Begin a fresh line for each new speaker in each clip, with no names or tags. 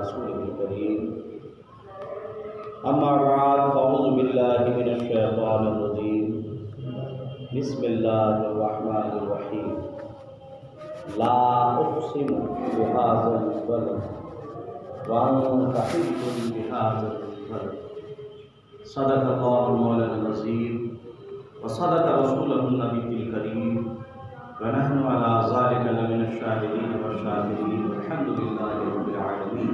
رسوله الكريم أما بعد فأعوذ بالله من الشيطان الرجيم بسم الله الرحمن الرحيم لا أقسم بهذا البلد وأنت حل بهذا البلد صدق الله المولانا العظيم وصدق رسوله النبي الكريم ونحن على ذلك لمن الشاهدين والشاكرين والحمد لله رب العالمين۔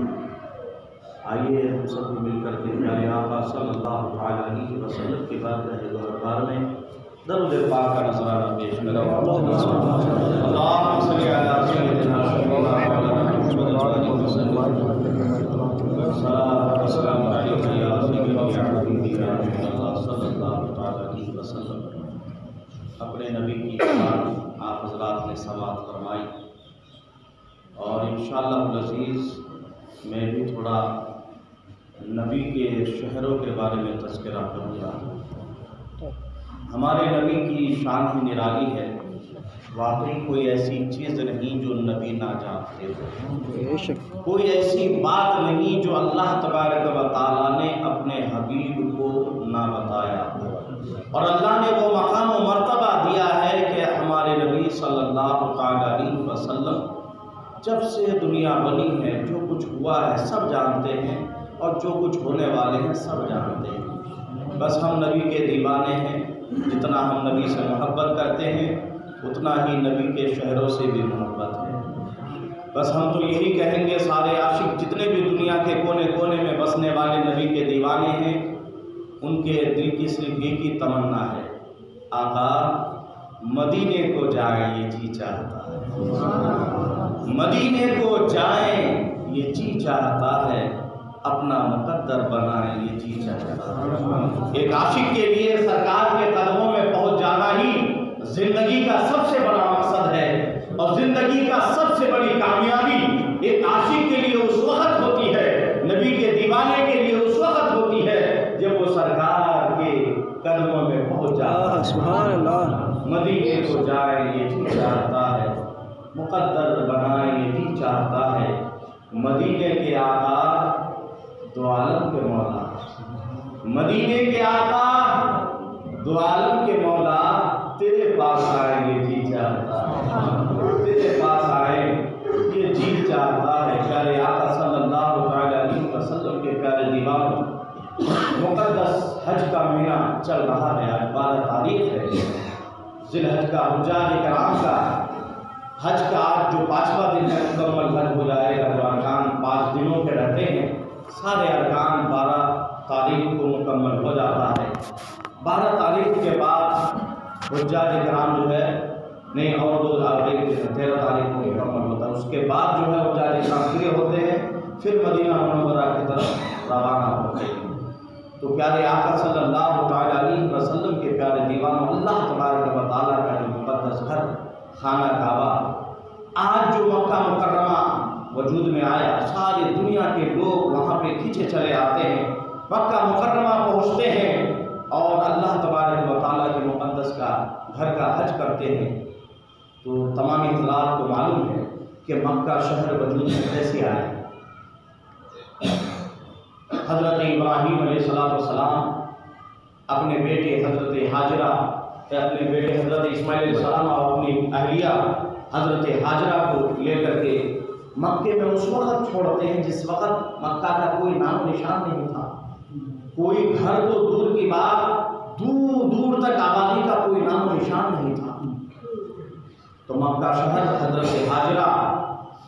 آئیے ہم سب مل کر کے پیارے آقا صلی اللہ علیہ وسلم کی بارگاہ دربار میں درود پاک کا نذرانہ پیش کریں۔ اللہم صلی علی سیدنا مولانا محمد صلاۃ و سلام علیک یا سیدی یا حبیبی یا رسول اللہ صلی اللہ علیہ وسلم۔ اپنے نبی کی بات آپ حضرات نے سماعت فرمائی اور انشاءاللہ العزیز میں بھی تھوڑا نبی کے شہروں کے بارے میں تذکرہ کروں گا۔ ہمارے نبی کی شان ہی نرالی ہے، واقعی کوئی ایسی چیز نہیں جو نبی نہ جانتے ہو، کوئی ایسی بات نہیں جو اللہ تبارک و تعالیٰ نے اپنے حبیب کو نہ بتایا، اور اللہ نے وہ مقام و مرتبہ دیا ہے کہ ہمارے نبی صلی اللہ علیہ وسلم جب سے دنیا بنی ہے جو کچھ ہوا ہے سب جانتے ہیں، اور جو کچھ ہونے والے ہیں سب جانتے ہیں۔ بس ہم نبی کے دیوانے ہیں، جتنا ہم نبی سے محبت کرتے ہیں اتنا ہی نبی کے شہروں سے بھی محبت ہے۔ بس ہم تو یہی کہیں گے، سارے عاشق جتنے بھی دنیا کے کونے کونے میں بسنے والے نبی کے دیوانے ہیں، ان کے دل کی صرف ایک ہی تمنا ہے، آقا مدینے کو جائیں یہ جی چاہتا ہے، مدینے کو جائیں یہ جی چاہتا ہے، اپنا مقدر بنائیں یہ جی چاہتا ہے۔ ایک عاشق کے لیے سرکار کے قدموں میں پہنچ جانا ہی زندگی کا سب سے بڑا مقصد ہے، اور زندگی کا سب سے بڑی کامیابی ایک عاشق کے لیے اس وقت ہوتی ہے، نبی کے دیوانے کے لیے اس وقت ہوتی ہے جب وہ سرکار کے قدموں میں پہنچ جاتا ہے۔ سبحان اللہ۔ مدینے کو جائے یہ جی چاہتا ہے، مقدر بنائے یہ جی چاہتا ہے، مدینے کے آقا دو عالم کے مولا، مدینے کے آقا دو عالم کے مولا، تیرے پاس آئیں یہ جی چاہتا ہے، تیرے پاس آئیں یہ جی چاہتا ہے۔ پیارے آقا صلی اللہ علیہ وسلم کے پیارے دیوانوں، مقدس حج کا مہینہ چل رہا ہے، آج 12 تاریخ ہے ذی الحج کا، حجاج کرام کا حج کا آج جو 5واں دن ہے مکمل حج ہو جائے گا۔ جو ارکان 5 دنوں کے رہتے ہیں سارے ارکان 12 تاریخ کو مکمل ہو جاتا ہے۔ 12 تاریخ کے بعد حجاج کرام جو ہے نہیں اور 13 تاریخ کو مکمل ہوتا ہے، اس کے بعد جو ہے حجاج کرام پورے ہوتے ہیں، پھر مدینہ منورہ کی طرف روانہ ہوتے ہیں۔ تو پیارے آقا صلی اللہ علیہ وسلم کے پیارے دیوانوں، اللہ تبارک و تعالیٰ کا جو مقدس گھر خانہ کعبہ، آج جو مکہ مکرمہ وجود میں آیا، ساری دنیا کے لوگ وہاں پہ کھینچے چلے آتے ہیں، مکہ مکرمہ پہنچتے ہیں اور اللہ تبارک و تعالیٰ کے مقدس کا گھر کا حج کرتے ہیں۔ تو تمام حضرات کو معلوم ہے کہ مکہ شہر وجود میں کیسے آئے۔ حضرت ابراہیم علیہ السلام اپنے بیٹے حضرت حاجرہ، اپنے بیٹے حضرت اسماعیل علیہ السلام اور اپنی اہلیہ حضرت حاجرہ کو لے کر کے مکے میں اس وقت چھوڑتے ہیں جس وقت مکہ کا کوئی نام و نشان نہیں تھا، کوئی گھر تو دور کی بات، دور دور تک آبادی کا کوئی نام و نشان نہیں تھا۔ تو مکہ شہر حضرت حاجرہ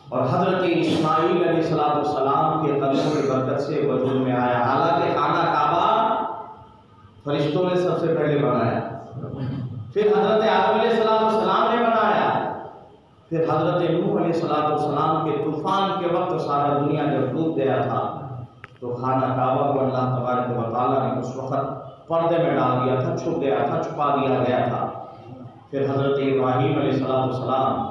اور حضرت اسماعیل علیہ السلام کے قدموں کی برکت سے وجود میں آیا۔ حالانکہ خانہ کعبہ فرشتوں نے سب سے پہلے بنایا، پھر حضرت آدم علیہ السلام نے بنایا، پھر حضرت نوح علیہ السلام کے طوفان کے وقت سارا دنیا جب ڈوب گیا تھا تو خانہ کعبہ کو اللہ تبارک و تعالیٰ نے اس وقت پردے میں ڈال دیا تھا، چھپ گیا تھا، چھپا دیا گیا تھا۔ پھر حضرت ابراہیم علیہ السلام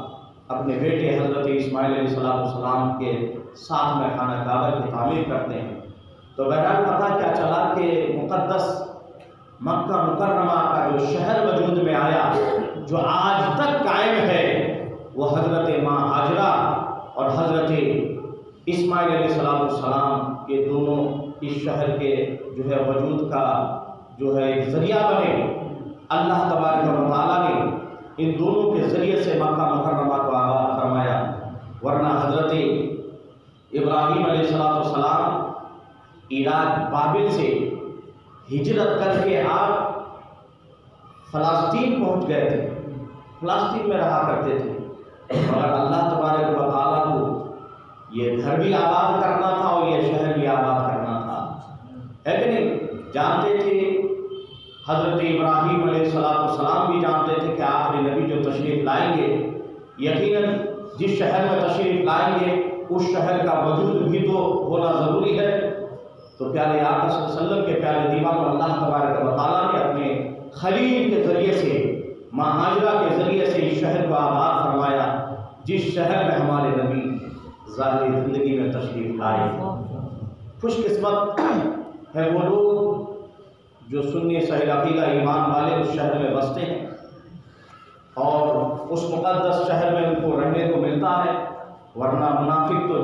اپنے بیٹے حضرت اسماعیل علیہ السلام کے ساتھ میں خانہ کعبہ کی تعمیر کرتے ہیں۔ تو بہرحال پتہ کیا چلا کہ مقدس مکہ مکرمہ کا جو شہر وجود میں آیا، جو آج تک قائم ہے، وہ حضرت ماں حاجرہ اور حضرت اسماعیل علیہ السلام کے دونوں اس شہر کے جو ہے وجود کا جو ہے ایک ذریعہ بنے. اللہ تبارک و تعالیٰ نے ان دونوں کے ذریعے سے مکہ مکرمہ کو آباد فرمایا، ورنہ حضرت ابراہیم علیہ السلام عراق بابل سے ہجرت کر کے آپ فلسطین پہنچ گئے تھے، فلسطین میں رہا کرتے تھے، مگر اللہ تبارک و تعالیٰ کو یہ گھر بھی آباد کرنا تھا اور یہ شہر بھی آباد کرنا تھا، ہے کہ نہیں؟ جانتے تھے حضرت ابراہیم علیہ السلام بھی جانتے تھے کہ آخری نبی جو تشریف لائیں گے، یقیناً جس شہر میں تشریف لائیں گے اس شہر کا وجود بھی تو ہونا ضروری ہے. تو پیارے آقا صلی اللہ علیہ وسلم کے پیارے دیوانوں اللہ تبارک و تعالیٰ نے اپنے خلیل کے ذریعے سے، ماں ہاجرہ کے ذریعے سے اس شہر کو آباد فرمایا جس شہر میں ہمارے نبی ظاہری زندگی میں تشریف لائے. خوش قسمت ہے وہ لوگ جو سنی صحیح عقیدہ ایمان والے اس شہر میں بستے ہیں اور اس مقدس شہر میں ان کو رہنے کو ملتا ہے، ورنہ منافق تو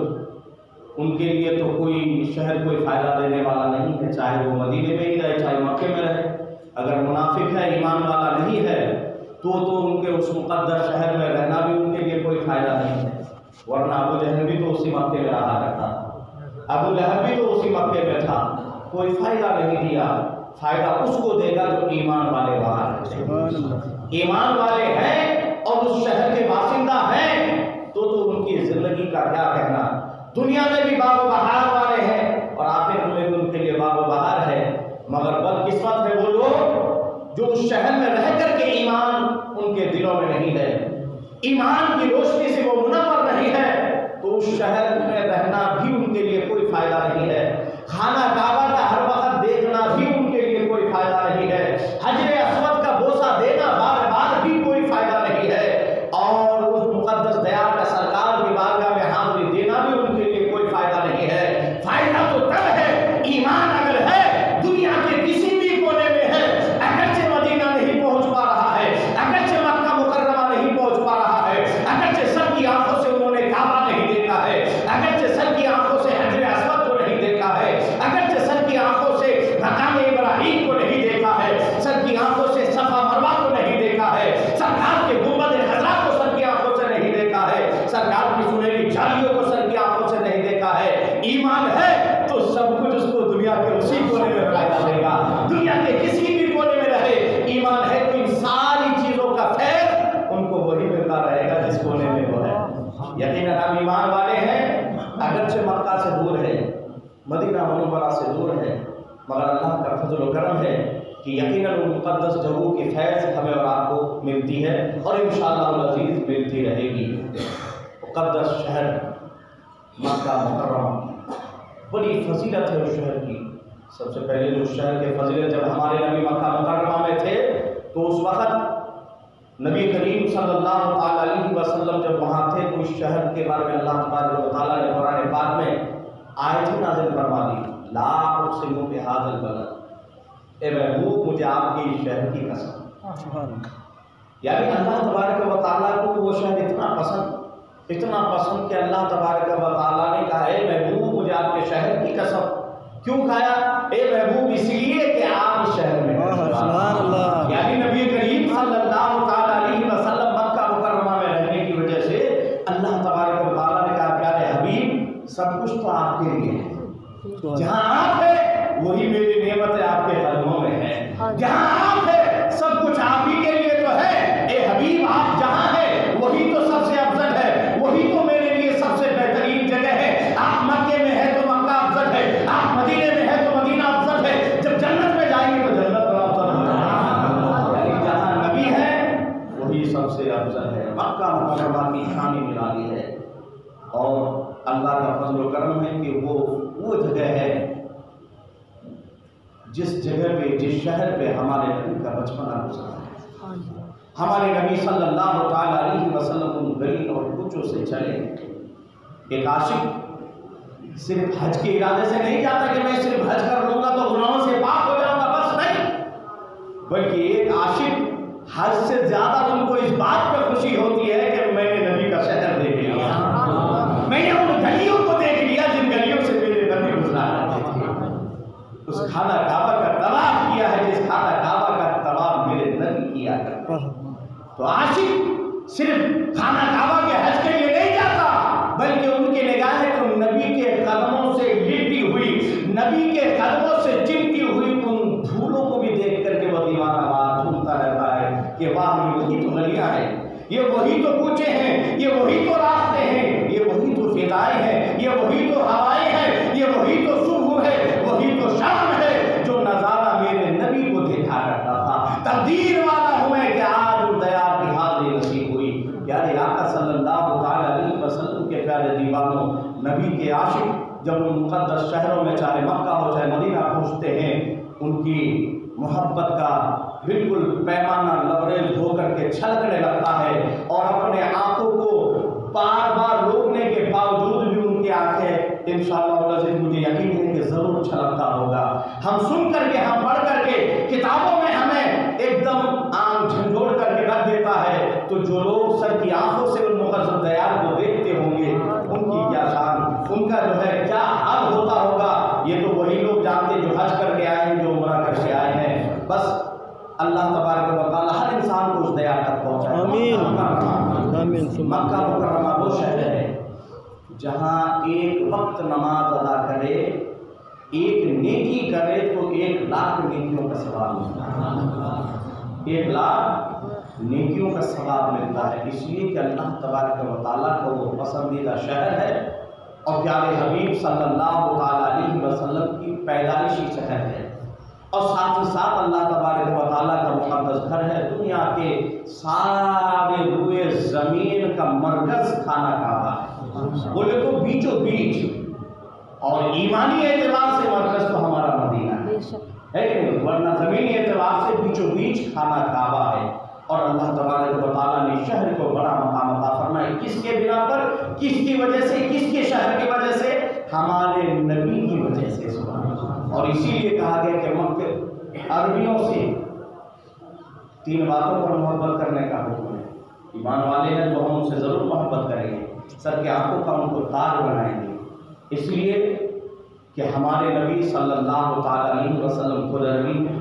ان کے لیے تو کوئی شہر کوئی فائدہ دینے والا نہیں ہے، چاہے وہ مدینے میں ہی رہے چاہے مکے میں رہے. اگر منافق ہے، ایمان والا نہیں ہے تو ان کے اس مقدس شہر میں رہنا بھی ان کے لیے کوئی فائدہ نہیں ہے. ورنہ ابو جہل بھی تو اسی مکے میں رہا کرتا تھا، ابو لہب بھی تو اسی مکے میں تھا، کوئی فائدہ نہیں دیا. فائدہ اس کو دے گا جو ایمان والے باہر ہیں، ایمان والے ہیں اور اس شہر کے باشندہ ہیں تو ان کی زندگی کا کیا کہنا. دنیا میں بھی باغ و بہار والے ہیں اور آخرت میں بھی ان کے لیے باغ و بہار ہے، مگر بدقسمت ہے وہ لوگ جو اس شہر میں رہ کر کے ایمان ان کے دلوں میں نہیں ہے، ایمان کی روشنی سے وہ منور نہیں ہے، تو اس شہر میں رہنا بھی ان کے لیے کوئی فائدہ نہیں ہے. خانہ کعبہ کا ہر وقت دیکھنا بھی ان کے لیے کوئی فائدہ نہیں ہے، حجر اسود کا بوسہ دینا بار بار بھی کوئی فائدہ نہیں ہے، اور اس مقدس دیار کا سرکار کی بارگاہ میں حاضری دینا بھی ان کے لیے کوئی فائدہ نہیں ہے. فائدہ تو تب ہے ایمان اگر ہے دنیا کے کسی بھی کونے میں ہے، اگرچہ مدینہ نہیں پہنچ پا رہا ہے، اگرچہ مکہ مکرمہ نہیں پہنچ پا رہا ہے، اگرچہ سر کی آنکھوں سے انہوں نے کعبہ نہیں دیکھا ہے، اگرچہ سر کی آنکھوں سے حجر اسود کو نہیں دیکھا ہے، اگرچہ سر کی آنکھوں سے مقام ابراہیم کو نہیں دیکھا ہے، سر کی آنکھوں سے صفا مروہ کو نہیں دیکھا ہے، سرکار کے گنبد خضرا کو سر کی آنکھوں سے نہیں دیکھا ہے، سرکار کی سنہری جالیوں کو سر کی آنکھوں سے نہیں دیکھا ہے. ایمان ہے تو سب کچھ اس کو دنیا کے اسی کونے میں فائدہ دے گا، دنیا کے کسی بھی کونے میں رہے. ایمان ہے تو ان ساری چیزوں کا خیر ان کو وہی ملتا رہے گا جس کونے میں وہ ہے. یقیناً ہم ایمان والے ہیں، اگرچہ مکہ سے دور ہے، مدینہ منورہ سے دور ہے، مگر اللہ کا فضل و کرم ہے کہ یقیناً ان مقدس جگہوں کی فیض ہمیں اور آپ کو ملتی ہے اور انشاءاللہ العزیز ملتی رہے گی. مقدس شہر مکہ مکرمہ، بڑی فضیلت ہے اس شہر کی. سب سے پہلے جو شہر کے فضیلت، جب ہمارے نبی مکہ مکرمہ میں تھے تو اس وقت نبی کریم صلی اللہ علیہ وسلم جب وہاں تھے تو اس شہر کے بارے میں اللہ تبارک و تعالیٰ نے قرآن پاک میں آیت نازل فرما دی، لا اقسم بہذا البلد، اے محبوب مجھے آپ کی شہر کی قسم. یعنی اللہ تبارک و تعالیٰ کو وہ شہر اتنا پسند کہ اللہ تبارک و تعالیٰ نے کہا اے محبوب مجھے آپ کے شہر کی قسم. کیوں کہا اے محبوب؟ اس لیے کہ آپ اس شہر میں ہیں. یعنی نبی کریم صلی اللہ علیہ وسلم مکہ مکرمہ میں رہنے کی وجہ سے اللہ تبارک و تعالیٰ نے کہا پیارے حبیب سب کچھ تو آپ کے لیے ہے، جہاں آپ ہے وہی میری نعمت آپ کے قدموں میں ہے، جہاں آپ ہے سب کچھ آپ ہی کے لیے تو ہے. اے حبیب آپ جہاں ہے وہی تو سب سے افضل ہے، وہی تو میرے لیے سب سے بہترین جگہ ہے. آپ مکے میں ہے تو مکہ افضل ہے، آپ مدینے میں ہے تو مدینہ افضل ہے، جب جنت میں جائیں گے تو جنت بڑا افضل ہے. یعنی جہاں نبی ہے وہی سب سے افضل ہے. مکہ مکرمہ کی شان نرالی ہے اور اللہ کا فضل و کرم ہے کہ وہ جگہ ہے جس جگہ پہ جس شہر پہ ہمارے نبی کا بچپنا گزرا ہے. ہمارے نبی صلی اللہ تعالی علیہ وسلم ان گلی اور کوچوں سے چلے. ایک عاشق صرف حج کے ارادے سے نہیں جاتا کہ میں صرف حج کر لوں گا تو گناہوں سے پاک ہو جاؤں گا، بس نہیں، بلکہ ایک عاشق حج سے زیادہ ان کو اس بات پہ خوشی ہوتی ہے کہ میں نے نبی کا شہر دیکھ لیا، میں نے ان گلیوں کو دیکھ لیا، خانہ کعبہ کا طواف کیا ہے جس خانہ کعبہ کا طواف میرے نبی کیا کرتے ہیں۔ تو عاشق صرف خانہ کعبہ کے حج کے لیے نہیں جاتا، بلکہ ان کی نگاہیں تو نبی کے قدموں سے لپٹی ہوئی، نبی کے قدموں سے چمٹی ہوئی ان پھولوں کو بھی دیکھ کر کے وہ دیوانہ وار جھومتا رہتا ہے کہ واہ یہ وہی تو گلیاں ہیں، یہ وہی تو کوچے ہیں، یہ وہی تو راستے ہیں، یہ وہی تو فضائیں ہیں، یہ وہی تو ہوائیں ہیں، یہ وہی تو صبح ہے، وہی تو شام ہے جو نظارہ میرے نبی کو دیکھا کرتا تھا۔ تقدیر والا ہوں میں کہ آج ان دیار کی حاضری نصیب ہوئی۔ پیارے آقا صلی اللہ علیہ وسلم کے پیارے دیوانوں، نبی کے عاشق جب ان مقدس شہروں میں چاہے مکہ ہو چاہے مدینہ پہنچتے ہیں، ان کی محبت کا بالکل پیمانہ لبریز ہو کر کے چھلکنے لگتا ہے، اور اپنے آنکھوں کو بار بار روکنے کے باوجود بھی ان کی آنکھیں انشاءاللہ العزیز مجھے یقین ہے کہ ضرور چھلکتا ہوگا۔ ہم سن کر کے، ہم پڑھ کر کے کتابوں میں ہمیں ایک دم آنکھ جھنجھوڑ کر کے رکھ دیتا ہے، تو جو لوگ سر کی آنکھوں سے ان مقدس دیار کو دیکھتے ہوں گے ان کی کیا شان، ان کا جو ہے کیا حال ہوتا ہوگا، یہ تو وہی لوگ جانتے جو حج کر کے آئے ہیں، جو عمرہ کر کے آئے ہیں۔ بس اللہ تبارک و تعالی ہر انسان کو اس دیار تک پہنچائے۔ آمین۔ مکہ مکرمہ وہ شہر ہے جہاں ایک وقت نماز ادا کرے، ایک نیکی کرے تو 1,00,000 نیکیوں کا ثواب ملتا ہے، 1,00,000 نیکیوں کا ثواب ملتا ہے، اس لیے کہ اللہ تبارک و تعالیٰ کو وہ پسندیدہ شہر ہے، اور پیارے حبیب صلی اللہ علیہ وسلم کی پیدائشی شہر ہے، اور ساتھ ہی ساتھ اللہ تبارک و تعالیٰ کا مقدس گھر ہے۔ دنیا کے سارے روئے زمین کا مرکز خانہ کعبہ ہے، بولے تو بیچو بیچ، اور ایمانی اعتبار سے مرکز تو ہمارا مدینہ ہے کہ نہیں، ورنہ زمینی اعتبار سے بیچو بیچ خانہ کعبہ ہے۔ اور اللہ تبارک و تعالیٰ نے شہر کو بڑا مقام عطا فرمایا، کس کے بنا پر، کس کی وجہ سے، کس کے شہر کی وجہ سے، ہمارے نبی کی وجہ سے۔ اور اسی لیے کہا گیا کہ مکہ عربیوں سے 3 باتوں پر محبت کرنے کا حکم ہے۔ ایمان والے ہیں تو ہم ان سے ضرور محبت کریں گے، سر کے آنکھوں کا ان کو تاج بنائیں گے، اس لیے کہ ہمارے نبی صلی اللہ علیہ وسلم خود عربی ہیں۔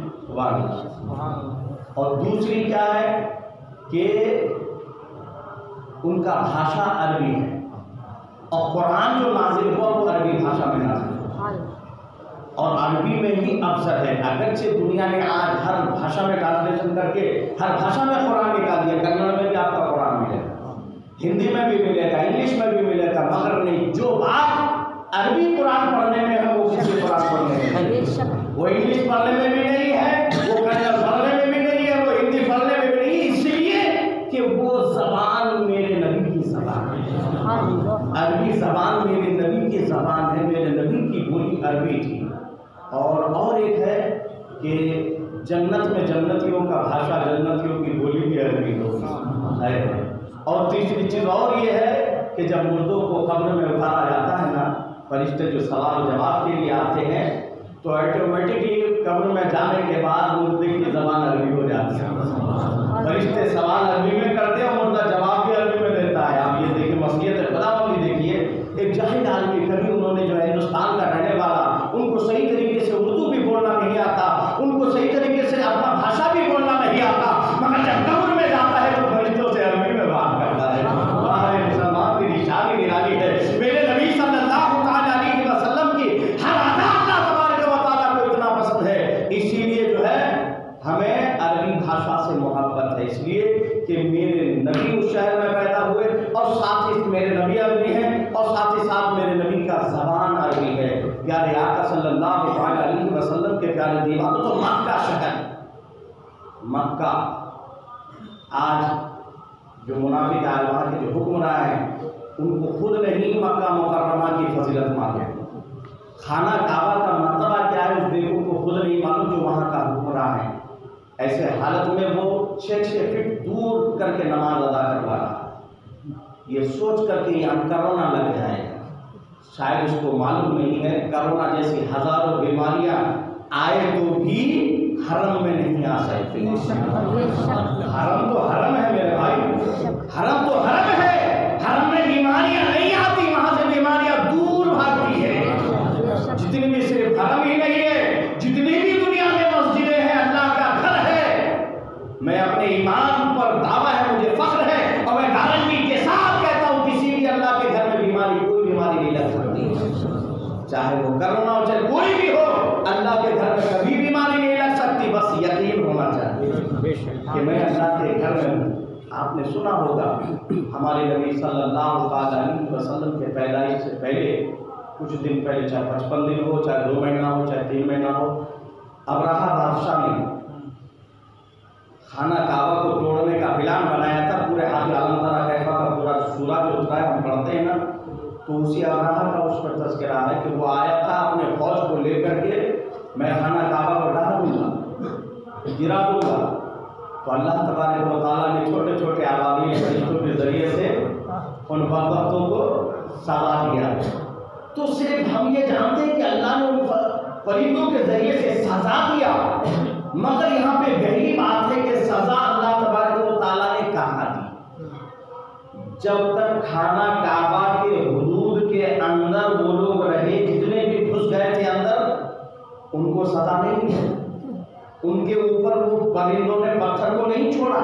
اور دوسری کیا ہے کہ ان کا بھاشا عربی ہے، اور قرآن جو نازل ہوا وہ عربی بھاشا میں نازل ہوا، اور عربی میں ہی افضل ہے۔ اگرچہ دنیا نے آج ہر بھاشا میں ٹرانسلیشن کر کے ہر بھاشا میں قرآن نکال دیا، کنڑ میں بھی آپ کا قرآن ملے گا، ہندی میں بھی ملے گا، انگلش میں بھی ملے گا، مگر نہیں، جو بات عربی قرآن پڑھنے میں ہے وہ کسی قرآن پڑھنے میں نہیں، وہ انگلش پڑھنے میں بھی نہیں ہے، وہ کنڑ پڑھنے میں بھی نہیں ہے، وہ ہندی پڑھنے میں بھی نہیں، اس لیے کہ وہ زبان میرے نبی کی زبان ہے، عربی زبان میرے نبی کی زبان ہے، میرے نبی کی بولی عربی تھی۔ اور ایک ہے کہ جنت میں جنتیوں کا بھاشا، جنتیوں کی بولی بھی عربی ہے۔ اور تیسری چیز اور یہ ہے کہ جب مردوں کو قبر میں اتارا جاتا ہے نا، فرشتے جو سوال و جواب کے لیے آتے ہیں، تو آٹومیٹکلی قبر میں جانے کے بعد مردے کی زبان عربی ہو جاتی ہے، فرشتے سوال عربی میں کرتے ہیں، مردہ جواب بھی عربی میں دیتا ہے۔ آپ یہ دیکھیں مسیحیت خداوندی دیکھیے، ایک جاہل آدمی کبھی انہوں نے جو ہے ہندوستان کا رہنے والا، ان کو صحیح طریقے سے اردو بھی بولنا نہیں آتا، ان کو صحیح طریقے سے اپنا بھاشا بھی بولنا نہیں آتا، مگر جب قبر میں جاتا ہے تو فرشتوں سے عربی میں بات کرتا ہے۔ ہمارے مسلمان کی نشانی نرالی ہے، میرے نبی صلی اللہ علیہ وسلم کی ہر ادا اللہ تبارک و تعالیٰ کو اتنا پسند ہے، اسی لیے جو ہے ہمیں عربی بھاشا سے محبت ہے، اس لیے کہ میرے نبی اس شہر میں پیدا ہوئے، اور ساتھ ہی میرے نبی عربی ہیں، اور ساتھ ہی ساتھ میرے نبی کا زبان عربی ہے۔ پیارے آقا صلی اللہ علیہ وسلم کے پیارے دیوانوں، تو مکہ شہر، مکہ آج جو منافق آئے وہاں کے جو حکمراں ہیں، ان کو خود نہیں مکہ مکرمہ کی فضیلت معلوم، خانہ کعبہ کا مرتبہ کیا ہے اس بیوقوف کو خود نہیں معلوم جو وہاں کا حکمراں ہے۔ ایسے حالت میں وہ 6 فٹ دور کر کے نماز ادا کروا رہا، یہ سوچ کر کے یہاں کرونا لگ جائے گا، شاید اس کو معلوم نہیں ہے کرونا جیسی ہزاروں بیماریاں آئے تو بھی حرم میں نہیں آ سکتی۔ حرم تو حرم ہے میرے بھائی، حرم تو حرم ہے، حرم میں بیماریاں نہیں آتی، وہاں سے بیماریاں دور بھاگتی ہے۔ جتنی بھی صرف حرم ہی نہیں ہے، جتنی ایمان پر دعویٰ ہے، مجھے فخر ہے، اور میں گارنٹی کے ساتھ کہتا ہوں کسی بھی اللہ کے گھر میں کوئی بیماری نہیں لگ سکتی، چاہے وہ کرونا ہو چاہے کوئی بھی ہو، اللہ کے گھر میں کبھی بیماری نہیں لگ سکتی۔ بس یقین ہونا چاہیے کہ میں اللہ کے گھر میں ہوں۔ آپ نے سنا ہوگا ہمارے نبی صلی اللہ علیہ وسلم کے پیدائش سے پہلے کچھ دن پہلے، چاہے 55 دن ہو، چاہے 2 مہینہ ہو، چاہے 3 مہینہ ہو، ابرہہ بادشاہ نے خانہ کعبہ کو توڑنے کا پلان بنایا تھا۔ پورے حاجی عالم طرح کیفا کا پورا سورہ جو ہوتا ہے ہم پڑھتے ہیں نا، تو اسی ابرہہ کا اس پر تذکرہ ہے کہ وہ آیا تھا اپنے فوج کو لے کر کے، میں خانہ کعبہ کو ڈھا دوں گا، گرا دوں گا۔ تو اللہ تبارک و تعالیٰ نے چھوٹے چھوٹے ابابیل فرشتوں کے ذریعے سے ان بدبختوں کو سزا دیا۔ تو صرف ہم یہ جانتے ہیں کہ اللہ نے ان فرشتوں کے ذریعے سے سزا دیا، مگر یہاں پہ گہری بات ہے کہ سزا اللہ تبارک و تعالیٰ نے کہاں دی؟ جب تک خانہ کعبہ کے حدود کے اندر وہ لوگ رہے، جتنے بھی گھس گئے تھے اندر، ان کو سزا نہیں دی۔ ان کے اوپر وہ پرندوں نے پتھر کو نہیں چھوڑا،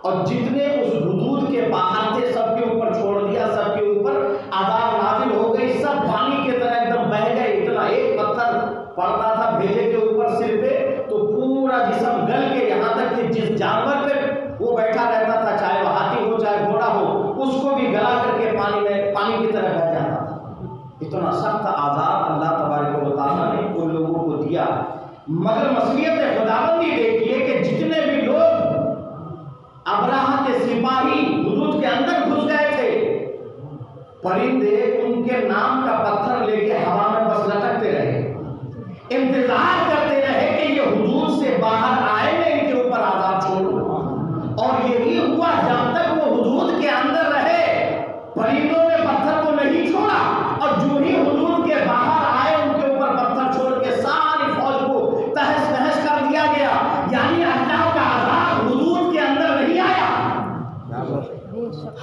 اور جتنے اس حدود کے باہر تھے سب کے اوپر چھوڑ دیا، سب کے اوپر عذاب نازل ہو گئی، سب پانی کی طرح ایک دم بہہ گئے۔ اتنا ایک پتھر پڑتا تھا بھیجے کے اوپر سر پہ تو پورا جسم گل کے یہاں تک کہ جس جانور پہ وہ بیٹھا رہتا تھا، چاہے وہ ہاتھی ہو چاہے گھوڑا ہو، اس کو بھی گلا کر کے پانی کی طرح بہ جاتا تھا۔ اتنا سخت عذاب اللہ تبارک و تعالیٰ نے ان لوگوں کو دیا۔ مگر مصلیحت خداوندی دیکھیے کہ جتنے بھی لوگ ابرہہ کے سپاہی حدود کے اندر گھس گئے تھے، پرندے ان کے نام کا پتھر لے کے ہوا میں بس لٹکتے رہے، انتظار کرتے رہے کہ یہ حدود سے باہر آئے، میں ان کے اوپر عذاب چھوڑوں۔ اور یہی ہوا، جب تک وہ حدود کے اندر رہے پرندوں نے پتھر کو نہیں چھوڑا، اور جو ہی حدود کے باہر آئے ان کے اوپر پتھر چھوڑ کے ساری فوج کو تہس نہس کر دیا گیا۔ یعنی اللہ کا عذاب حدود کے اندر نہیں آیا،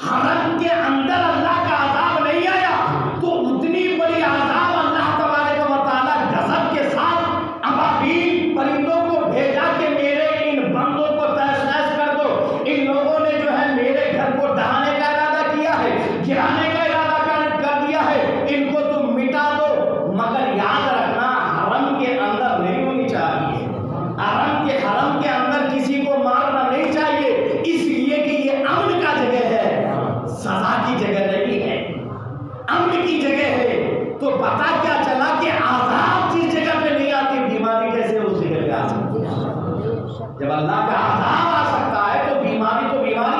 حرم کے اندر اللہ کا عذاب نہیں آیا، تو اتنی بڑی عذاب اللہ تبارک و تعالیٰ غضب کے ساتھ ابابیل پرندوں کو بھیجا کہ میرے ان بندوں کو تہس نہس کر دو۔ ان لوگوں نے جو ہے میرے گھر کو ڈھانے کا ارادہ کیا ہے، گرانے کا ارادہ کر دیا ہے، ان کو تم مٹا دو۔ مگر یاد رکھنا حرم کے اندر نہیں ہونی چاہیے، حرم کے اندر کسی کو مارنا نہیں چاہیے، اس لیے کہ یہ امن کا جگہ ہے، سزا کی جگہ نہیں ہے، امن کی جگہ ہے۔ تو پتا کیا چلا کہ عذاب جس جگہ پہ نہیں آتی، بیماری کیسے اس جگہ پہ آ سکتی ہے؟ جب اللہ کا عذاب آ سکتا ہے تو بیماری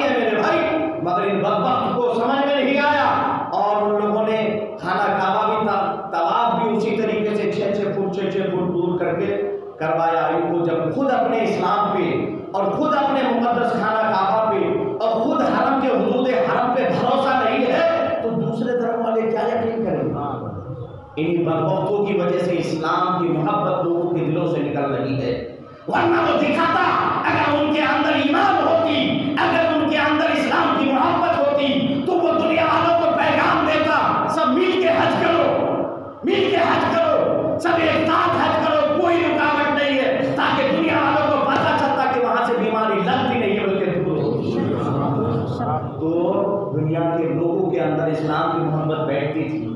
ہے میرے بھائی۔ مگر ان بدبخت کو سمجھ میں نہیں آیا، اور ان لوگوں نے خانہ کعبہ بھی طواف بھی اسی طریقے سے 6 فٹ دور کر کے کروایا۔ ان کو جب خود اپنے اسلام پہ اور خود اپنے مقدس خانہ کعبہ پہ اور خود حرم کے حدود حرم پہ بھروسہ نہیں ہے، تو دوسرے دھرم والے کیا یقین کریں؟ ان بدبختوں کی وجہ سے اسلام کی محبت لوگوں کے دلوں سے نکل رہی ہے۔ ورنہ وہ دکھاتا، اگر ان کے اندر ایمان ہوتی، اگر ان کے اندر اسلام کی محبت ہوتی، تو وہ دنیا والوں کو پیغام دیتا، سب مل کے حج کرو، سب ایک ساتھ حج کرو، کوئی رکاوٹ نہیں ہے، تاکہ دنیا والوں کو پتہ چلتا کہ وہاں سے بیماری لگتی نہیں ہے بلکہ دور ہوتی ہے۔ تو دنیا کے لوگوں کے اندر اسلام کی محبت بیٹھتی تھی،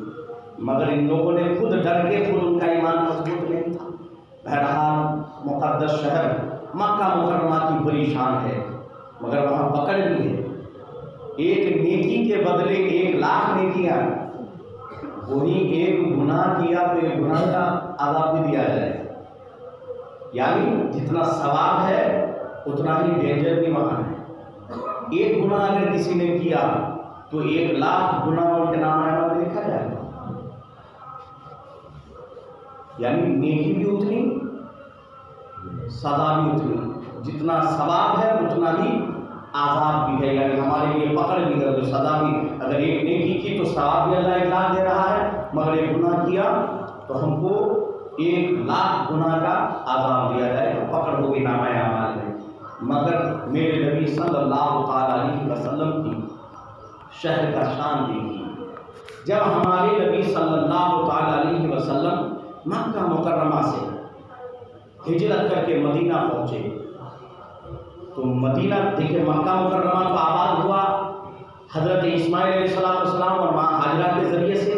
مگر ان لوگوں نے خود ڈر کے، خود ان کا ایمان مضبوط نہیں تھا۔ بہرحال مقدس شہر مکہ مکرمہ کی بڑی شان ہے، مگر وہاں پکڑ بھی ہے۔ ایک نیکی کے بدلے 1,00,000 نیکیاں، وہی ایک گناہ کیا تو ایک گناہ کا عذاب بھی دیا جائے۔ یعنی جتنا ثواب ہے اتنا ہی ڈینجر بھی وہاں ہے۔ ایک گناہ اگر کسی نے کیا تو 1,00,000 گناہ ان کے نام میں لکھا جائے گا۔ یعنی نیکی بھی اتنی، سزا بھی اتنی، جتنا ثواب ہے اتنا ہی عذاب بھی ہے۔ یعنی ہمارے لیے پکڑ بھی ہے، جو سزا بھی، اگر ایک نیکی کی تو ثواب بھی اللہ 1,00,000 دے رہا ہے، مگر ایک گناہ کیا تو ہم کو 1,00,000 گناہ کا عذاب دیا جائے گا، پکڑ ہوگی نامہ اعمال میں۔ مگر میرے نبی صلی اللہ علیہ وسلم کی شہر کا شان دیکھی۔ جب ہمارے نبی صلی اللہ علیہ وسلم مکہ مکرمہ سے ہجرت کر کے مدینہ پہنچے تو مدینہ دیکھیں مکہ مکرمہ تو آباد ہوا حضرت اسماعیل علیہ السلام اور ماں ہاجرہ کے ذریعے سے،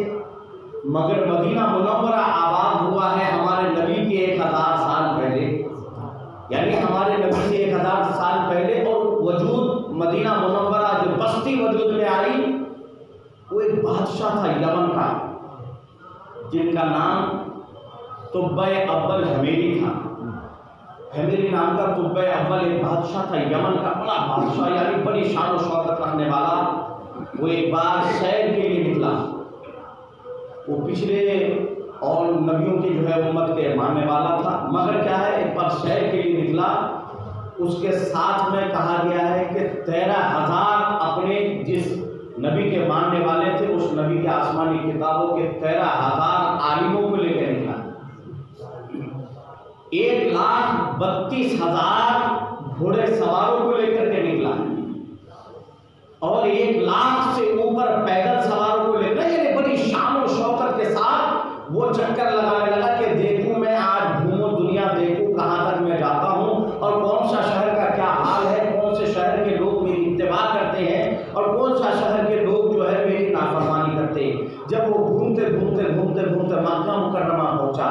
مگر مدینہ منورہ آباد ہوا ہے ہمارے نبی کے 1000 سال پہلے، یعنی ہمارے نبی سے 1000 سال پہلے۔ اور وجود مدینہ منورہ جو بستی وجود میں آئی، وہ ایک بادشاہ تھا یمن کا، جن کا نام طبع اول حمیری تھا۔ حمیری نام کا طبع اول ایک بادشاہ تھا یمن کا، بڑا بادشاہ، یعنی بڑی شان و شوکت رکھنے والا۔ وہ ایک بار سیر کے لیے نکلا، وہ پچھلے اور نبیوں کی جو ہے امت کے ماننے والا تھا، مگر کیا ہے ایک بار سیر کے لیے نکلا، اس کے ساتھ میں کہا گیا ہے کہ 13,000 اپنے جس نبی کے ماننے والے تھے، اس نبی کے آسمانی کتابوں کے 13,000 عالموں کو لے کے نکلا، 1,32,000 گھوڑے سواروں کو لے کر کے نکلا، اور 1,00,000 سے اوپر پیدل سواروں کو لے کر، یعنی بڑی شان و شوکت کے ساتھ وہ چکر لگانے لگا کہ دیکھوں میں آج گھوموں دنیا، دیکھوں کہاں تک میں جاتا ہوں، اور کون سا شہر کا کیا حال ہے، کون سے شہر کے لوگ میری اتباع کرتے ہیں، اور کون سا شہر کے لوگ جو ہے میری نافرمانی کرتے ہیں۔ جب وہ گھومتے گھومتے گھومتے گھومتے مکہ مکرمہ پہنچا،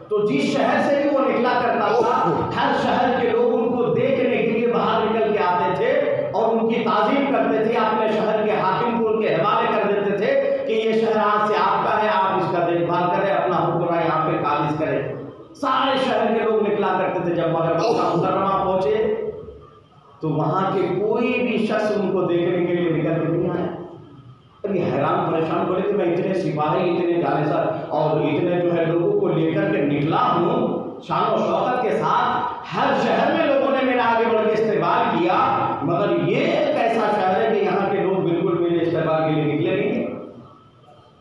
تو جس شہر سے بھی وہ نکلا کرتا تھا، ہر شہر کے لوگ ان کو دیکھنے کے لیے باہر نکل کے آتے تھے اور ان کی تعظیم کرتے تھے، اپنے شہر کے حاکم کو ان کے حوالے کر دیتے تھے کہ یہ شہر آج سے آپ کا ہے، آپ اس کا دیکھ بھال کریں، اپنا حکمراں یہاں پہ قابض کریں۔ سارے شہر کے لوگ نکلا کرتے تھے۔ جب مگر مکہ مکرمہ پہنچے تو وہاں کے کوئی بھی شخص ان کو دیکھنے کے لیے نکل کے نہیں آیا۔ ابھی حیران پریشان بولے کہ میں اتنے سپاہی، اتنے جانسار اور اتنے جو ہے لوگوں کو لے کر کے نکلا ہوں شان و شوکت کے ساتھ، ہر شہر میں لوگوں نے میرا آگے بڑھ کے استقبال کیا، مگر یہ ایک ایسا شہر ہے کہ یہاں کے لوگ بالکل میرے استقبال کے لیے نکلے نہیں۔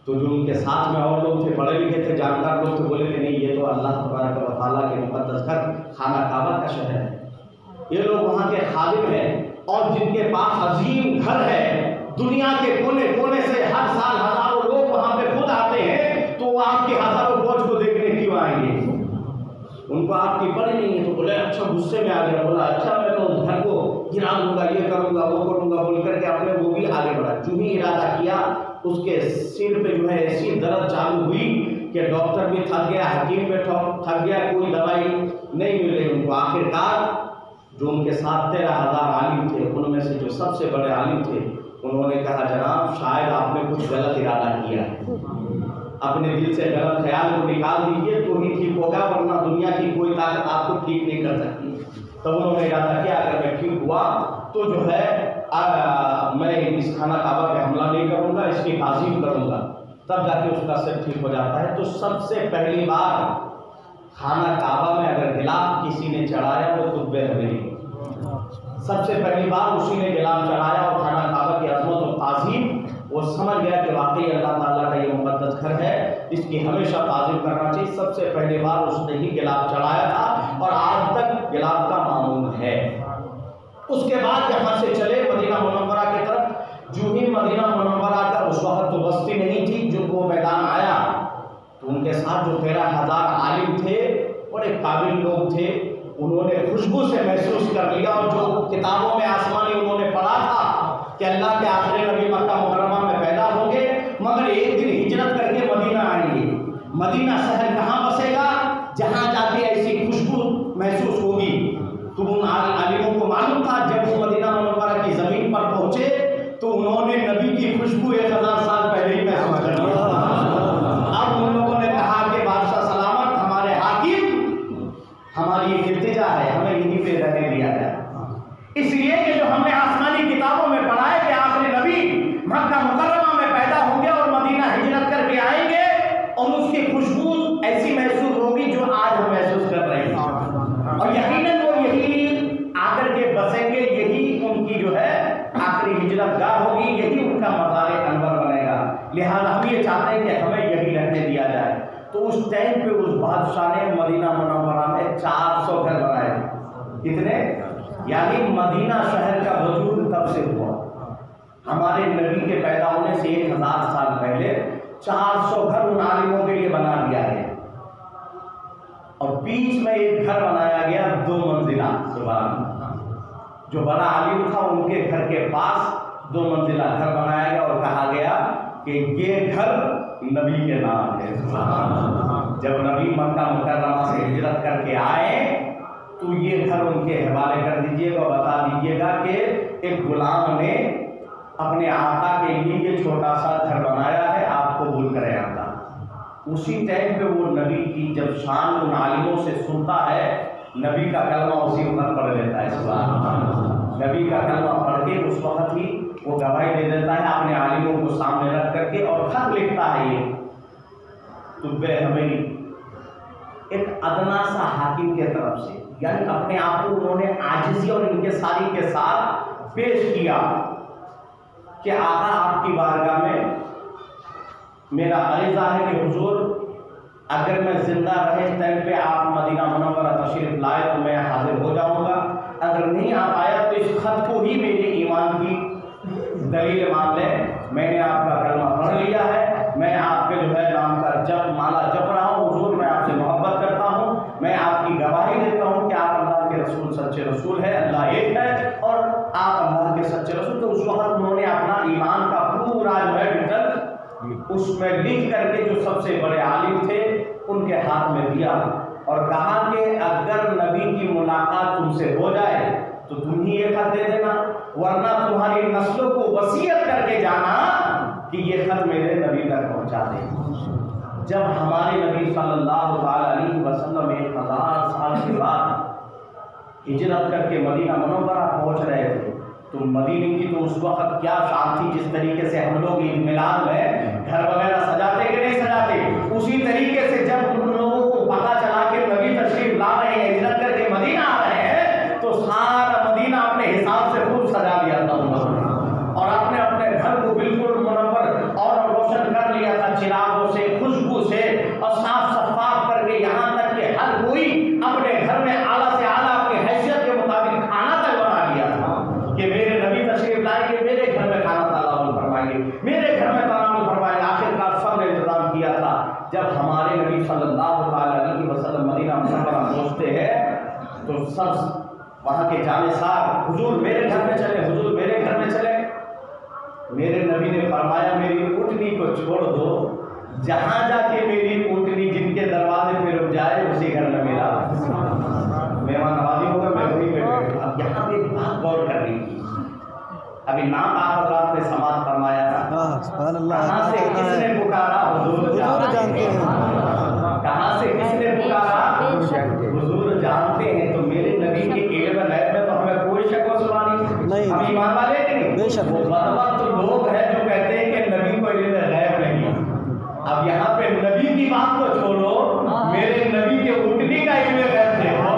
تو جو ان کے ساتھ میں اور لوگ تھے، پڑھے لکھے تھے، جانکار لوگ تھے، بولے کہ نہیں، یہ تو اللہ تبارک و تعالیٰ کے مقدس گھر خانہ کعبہ کا شہر ہے، یہ لوگ وہاں کے خادم ہیں، اور جن کے پاس عظیم گھر ہے، دنیا کے کونے کونے سے ہر سال ہزاروں لوگ وہاں پہ خود آتے ہیں، تو وہ آپ کے ہزاروں فوج کو دیکھنے کیوں آئیں گے؟ ان کو آپ کی پڑی نہیں ہے۔ تو بولے اچھا، غصے میں آ گیا، بولا اچھا میں تو اس گھر کو گرا دوں گا، یہ کروں گا، وہ کروں گا، بول کر کے اپنے وہ بھی آگے بڑھا۔ جو ہی ارادہ کیا، اس کے سر پہ جو ہے ایسی درد چالو ہوئی کہ ڈاکٹر بھی تھک گیا، حکیم بھی تھک گیا، کوئی دوائی نہیں مل رہی ان کو۔ آخرکار جو ان کے ساتھ 13,000 عالم تھے، ان میں سے جو سب سے بڑے عالم تھے، انہوں نے کہا جناب شاید آپ نے کچھ غلط ارادہ کیا ہے، اپنے دل سے غلط خیال کو نکال دیجیے تو ہی ٹھیک ہوگا، ورنہ دنیا کی کوئی طاقت آپ کو ٹھیک نہیں کر سکتی۔ تب انہوں نے ارادہ کیا اگر میں ٹھیک ہوا تو جو ہے میں اس خانہ کعبہ پہ حملہ نہیں کروں گا، اس کی تعظیم کروں گا، تب جا کے اس کا سر ٹھیک ہو جاتا ہے۔ تو سب سے پہلی بار خانہ کعبہ میں اگر غلاف کسی نے چڑھایا وہ طبع حمیری، سب سے پہلی بار اسی نے غلاف چڑھایا، اور خانہ کعبہ کی عظمت اور تعظیم وہ سمجھ گیا کہ واقعی اللہ تعالیٰ کا یہ مقدس گھر ہے، اس کی ہمیشہ تعظیم کرنا چاہیے۔ سب سے پہلی بار اس نے ہی غلاف چڑھایا تھا، اور آج تک غلاف کا معمول ہے۔ اس کے بعد یہاں سے چلے مدینہ منورہ کی طرف۔ جو ہی مدینہ منورہ کا اس وقت تو بستی نہیں تھی، جو وہ میدان آیا تو ان کے ساتھ جو 13,000 عالم تھے، بڑے قابل لوگ تھے، انہوں نے خوشبو سے محسوس کر لیا، اور جو کتابوں میں آسمانی انہوں نے پڑھا تھا کہ اللہ کے آخری نبی مکہ مکرمہ میں پیدا ہوں گے، مگر ایک دن ہجرت کر کے مدینہ آئیں گے۔ مدینہ شہر کہاں بسے گا جہاں جا کے ایسی خوشبو محسوس ہوگی؟ تو ان عالموں کو معلوم تھا، جب وہ مدینہ منورہ کی زمین پر پہنچے تو انہوں نے نبی کی خوشبو 1000 سال پہلے ہی محسوس کر لی۔ اب ان لوگوں نے کہا کہ بادشاہ سلامت، ہمارے حاکم، ہماری ایک التجا ہے، ہمیں یہیں پہ رہنے دیا جائے، اس لیے کہ جو ہم نے آسمانی کتابوں میں پڑھا ہے کہ آخری نبی مکہ مکرمہ میں پیدا ہوں گے اور مدینہ ہجرت کر کے آئیں گے، اور اس کی خوشبو ایسی محسوس ہوگی جو آج ہم محسوس کر رہے ہیں، اور یقیناً وہ یہی آ کر کے بسیں گے، یہی ان کی جو ہے آخری ہجرت گاہ ہوگی، یہی ان کا مزار انور بنے گا، لہذا ہم یہ چاہتے ہیں کہ ہمیں یہی رہنے دیا جائے۔ تو اس ٹائم پہ اس بادشاہ نے مدینہ منورہ میں 400 گھر بنائے تھے۔ کتنے؟ یعنی مدینہ شہر کا وجود تب سے ہوا، ہمارے نبی کے پیدا ہونے سے 1000 سال پہلے 400 گھر ان عالموں کے لیے بنا دیا گیا، اور بیچ میں ایک گھر بنایا گیا 2 منزلہ، سبحان اللہ، جو بڑا عالم تھا ان کے گھر کے پاس 2 منزلہ گھر بنایا گیا اور کہا گیا کہ یہ گھر نبی کے نام ہے۔ جب نبی مکہ مکرمہ سے ہجرت کر کے آئے تو یہ گھر ان کے حوالے کر دیجیے گا اور بتا دیجیے گا کہ ایک غلام نے اپنے آقا کے لیے یہ چھوٹا سا گھر بنایا ہے، آپ قبول کریں آقا۔ اسی ٹائم پہ وہ نبی کی جب شان ان عالموں سے سنتا ہے، نبی کا کلمہ اسی وقت پڑھ لیتا ہے۔ سبحان اللہ، نبی کا کلمہ پڑھ کے اس وقت ہی وہ گواہی دے دیتا ہے اپنے عالموں کو سامنے رکھ کر کے، اور خط لکھتا ہے یہ طب حمیری ایک ادنا سا حاکم کے طرف سے، یعنی اپنے آپ کو انہوں نے عاجزی اور انکساری کے ساتھ پیش کیا کہ آقا آپ کی بارگاہ میں میرا عریضہ ہے کہ حضور اگر میں زندہ رہے اس ٹائم پہ آپ مدینہ منورہ تشریف لائے تو میں حاضر ہو جاؤں گا، اگر نہیں آپ آیا تو اس خط کو ہی میرے ایمان کی دلیل مان لیں، میں نے آپ کا کلمہ پڑھ لیا ہے، میں آپ کے جو ہے نام کا جپ مالا جپ رہا ہوں، حضور میں آپ سے محبت کرتا ہوں، میں آپ کی گواہی دیتا ہوں کہ آپ اللہ کے رسول سچے رسول ہے، اللہ ایک ہے اور آپ اللہ کے سچے رسول۔ تو اس وقت انہوں نے اپنا ایمان کا پورا جو ہے ڈیٹیل اس میں لکھ کر کے جو سب سے بڑے عالم تھے ان کے ہاتھ میں دیا اور کہا کہ اگر نبی کی ملاقات تم سے ہو جائے تو تم ہی یہ خط دے دینا، ورنہ تمہاری نسلوں کو وصیت کر کے جانا کہ یہ خط میرے نبی تک پہنچا دیں۔ جب ہمارے نبی صلی اللہ علیہ وسلم 1000 سال کے بعد ہجرت کر کے مدینہ منورہ پہنچ رہے تھے تو مدینے کی تو اس وقت کیا شان تھی، جس طریقے سے ہم لوگ عید میلاد میں گھر وغیرہ سجاتے کہ نہیں سجاتے، اسی طریقے سے جب ان لوگوں کو پتہ چلا کہ نبی تشریف لا رہے ہیں، ہجرت کر کے مدینہ آ رہے ہیں، تو سارا مدینہ اپنے حساب سے خوب سجا لیا تھا اور اپنے اپنے گھر کو بالکل منور اور روشن کر لیا تھا چراغوں سے، خوشبو سے اور صاف شفاف کر کے، یہاں تک کہ ہر کوئی اپنے گھر میں اعلیٰ سے اعلیٰ اپنی حیثیت کے مطابق کھانا تک بنا لیا تھا کہ میرے نبی تشریف لائیں گے، میرے گھر میں کھانا تناول فرمائیں گے، میرے گھر میں تناول فرمائیں گے۔ آخرکار سب نے انتظام کیا تھا۔ جب ہمارے نبی صلی اللہ علیہ وسلم مدینہ منورہ پہنچتے ہیں تو سب وہاں کے جانثار حضور میرے گھر میں چلے، حضور میرے گھر میں چلے۔ میرے نبی نے فرمایا میری اونٹنی کو چھوڑ دو، جہاں جا کے میری اونٹنی جن کے دروازے پہ رک جائے اسی گھر میں میرا مہمان نوازی ہوگا، میں وہیں پہ بیٹھوں۔ اب یہاں پہ ایک بات غور کرنی کی، ابھی نام آپ حضرات نے سماعت فرمایا تھا، کہاں سے کس نے پکارا؟ حضور جانتے ہیں۔ کہاں سے کس نے پکارا؟ حضور جانتے ہیں۔ تو میرے نبی کے علم غیب میں تو ہمیں کوئی شک و شبہ نہیں، ہم ایمان والے کہ نہیں؟ وہ بدبخت لوگ ہیں جو کہتے ہیں کہ نبی کو علم غیب نہیں۔ اب یہاں پہ نبی کی بات تو چھوڑو، میرے نبی کے اونٹنی کا علم غیب دیکھو۔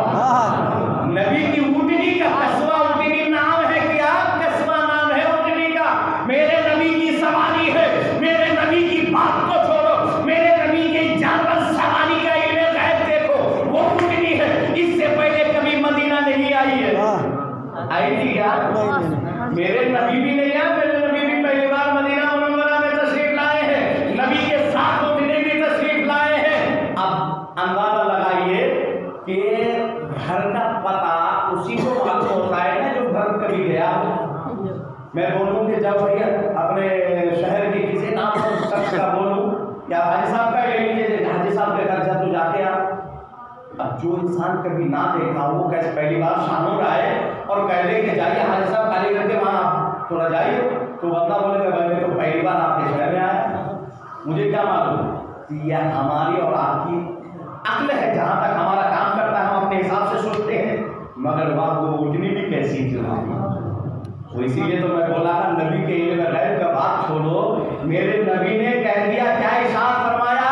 نبی کی اونٹنی کا قصوہ اونٹنی نام ہے، کیا قصوہ نام ہے اونٹنی کا، میرے نبی کی سواری ہے۔ میرے نبی کی بات کو چھوڑو، میرے نبی کے جانور سواری کا علم غیب دیکھو، وہ اونٹنی ہے۔ اس سے پہلے کبھی مدینہ نہیں آئی ہے، آئی تھی کیا؟ میرے نبی بھی نہیں آئے، میرے نبی بھی پہلی بار مدینہ منورہ میں تشریف لائے ہیں، نبی کے ساتھ اونٹنی بھی تشریف لائے ہیں۔ اب اندازہ لگائیے کہ گھر کا پتہ اسی کو معلوم ہوتا ہے نا جو گھر کبھی گیا۔ میں بولوں کہ جب بھیا اپنے شہر کے کسی نام شخص کا بولوں یا حاجی صاحب کا لے لیجیے، حاجی صاحب کے گھر جا تو جاتے آپ، اب جو انسان کبھی نہ دیکھا وہ کیسے پہلی بار شامل آئے اور کہہ دے کہ جائیے حاجی صاحب کالی کر کے وہاں آپ تھوڑا جائیے، تو بندہ بولے گا میں تو پہلی بار آپ کے شہر میں آیا، مجھے کیا معلوم؟ یہ ہماری اور آپ کی عقل ہے، جہاں تک ہمارا کام کرتا ہے ہم اپنے حساب سے سوچتے ہیں، مگر وہاں وہ اٹھنی بھی کیسی تھی۔ تو اسی لیے تو میں بولا تھا نبی کے علم غیب کا بات چھوڑو، میرے نبی نے کہہ دیا، کیا ارشاد فرمایا؟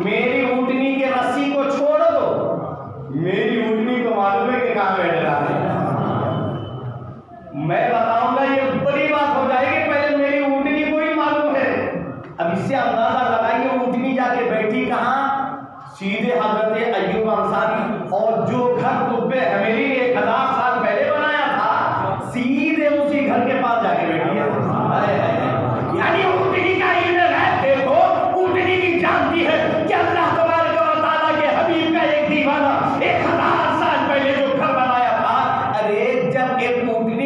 میری اونٹنی کے رسی کو چھوڑ دو، میری اونٹنی کو معلوم ہے کہ کہاں بیٹھ رہا ہے۔ میں بتاؤں گا یہ بڑی بات ہو جائے گی، پہلے میری اونٹنی کو ہی معلوم ہے۔ اب اس سے اندازہ لگائیے اونٹنی جا کے بیٹھی کہاں؟ سیدھے حضرت ایوب انصاری، اور جو گھر طب حمیری 1000 سال پہلے بنایا تھا سیدھے اسی گھر کے پاس جا کے بیٹھی ہے۔ یعنی اونٹنی کا علم غیب دیکھو، اونٹنی کی جانتی ہے کہ اللہ تبارک و تعالیٰ کے حبیب کا ایک دیوانہ 1000 سال پہلے جو گھر بنایا تھا، ارے جب ایک اونٹنی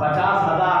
50,000।